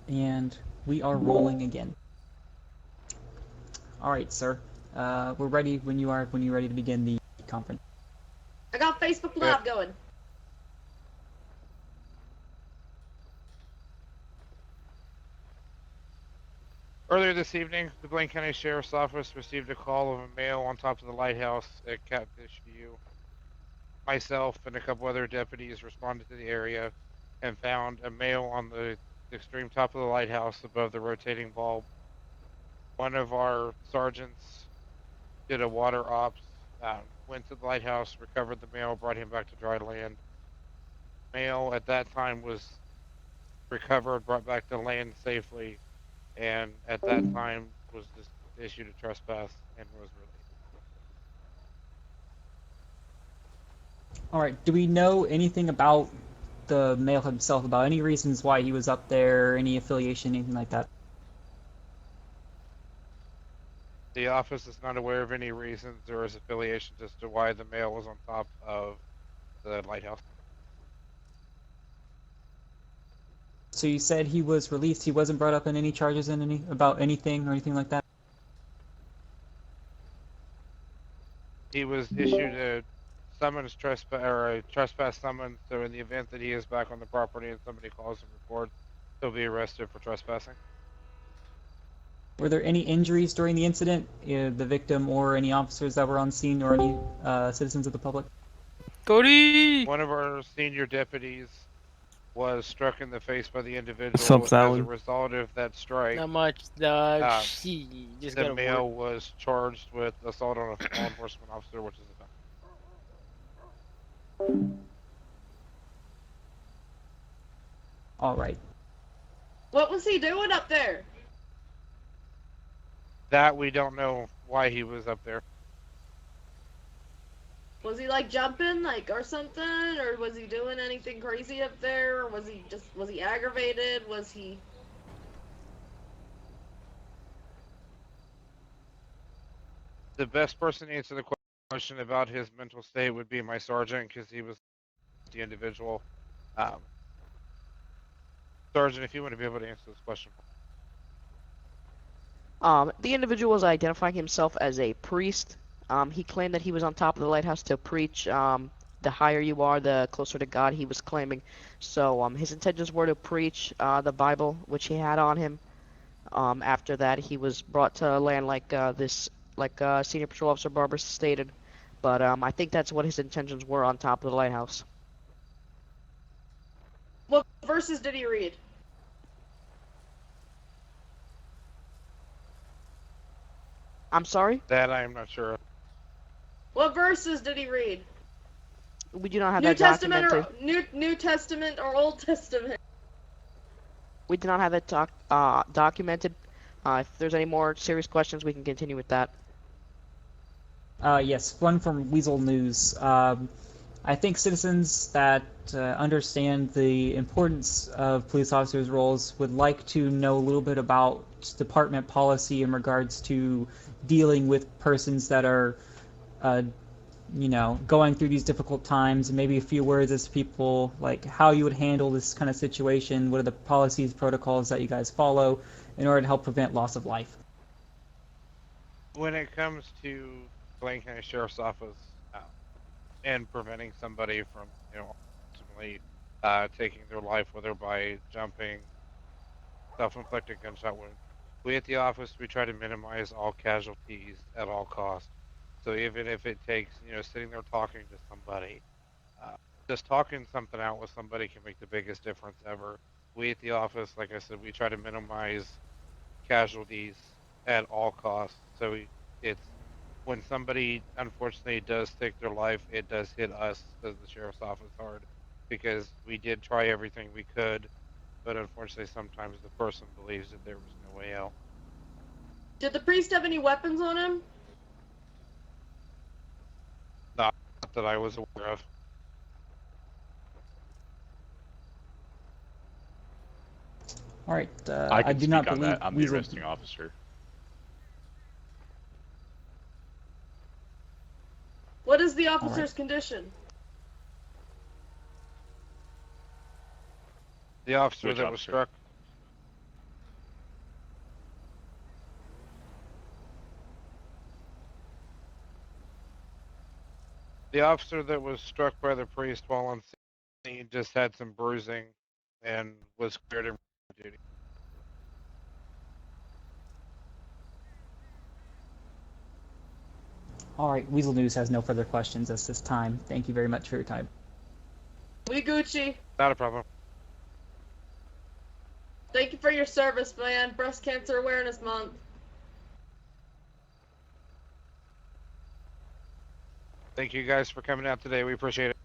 And we are rolling again. All right, sir. We're ready when you are. When you're ready to begin the conference. I got Facebook Yeah. Live going. Earlier this evening, the Blaine County Sheriff's Office received a call of a male on top of the lighthouse at Catfish View. Myself and a couple other deputies responded to the area and found a male on the extreme top of the lighthouse above the rotating bulb. One of our sergeants did a water ops, went to the lighthouse, recovered the male, brought him back to dry land. Male at that time was recovered, brought back to land safely, and at that time was just issued a trespass and was released. All right. Do we know anything about the male himself? About any reasons why he was up there? Any affiliation? Anything like that? The office is not aware of any reasons or his affiliations as to why the male was on top of the lighthouse. So you said he was released. He wasn't brought up in any charges in any about anything or anything like that. He was issued a summons trespass or a trespass summons. So in the event that he is back on the property and somebody calls and reports, he'll be arrested for trespassing. Were there any injuries during the incident? The victim or any officers that were on scene or any citizens of the public? Cody! One of our senior deputies was struck in the face by the individual. What's up, As a Sally? result of that strike, Not much, dog. Um, She just the got male was charged with assault on a law enforcement officer, which is a felony. All right. What was he doing up there? That we don't know why he was up there. Was he like jumping, like, or something? Or was he doing anything crazy up there? Or was he aggravated? Was he... The best person to answer the question about his mental state would be my sergeant, because he was the individual. Sergeant, if you want to be able to answer this question. The individual was identifying himself as a priest. He claimed that he was on top of the lighthouse to preach. The higher you are, the closer to God, he was claiming. So his intentions were to preach the Bible, which he had on him. After that, he was brought to land like Senior Patrol Officer Barber stated. But I think that's what his intentions were on top of the lighthouse. What verses did he read? I'm sorry? That I am not sure of. What verses did he read? We do not have New that Testament documented. or New Testament or Old Testament? We do not have that documented. If there's any more serious questions, we can continue with that. Yes, one from Weasel News. I think citizens that understand the importance of police officers' roles would like to know a little bit about department policy in regards to dealing with persons that are, going through these difficult times, and maybe a few words as to people, like how you would handle this kind of situation, what are the policies, protocols that you guys follow in order to help prevent loss of life. When it comes to Blaine County Sheriff's Office and preventing somebody from, ultimately taking their life, whether by jumping, self-inflicted gunshot wound, we at the office, we try to minimize all casualties at all costs. So even if it takes, sitting there talking to somebody, just talking something out with somebody can make the biggest difference ever. We at the office, like I said, we try to minimize casualties at all costs. So it's when somebody unfortunately does take their life, it does hit us as the sheriff's office hard, because we did try everything we could, but unfortunately sometimes the person believes that there was no way out. Did the priest have any weapons on him? Not that I was aware of. All right. I can do speak not on believe that. I'm the Weasel. arresting officer. What is the officer's condition? The officer Which that was officer? struck, The officer that was struck by the priest while on scene just had some bruising and was cleared in duty. All right, Weasel News has no further questions at this time. Thank you very much for your time. We Gucci. Not a problem. Thank you for your service, man. Breast Cancer Awareness Month. Thank you guys for coming out today. We appreciate it.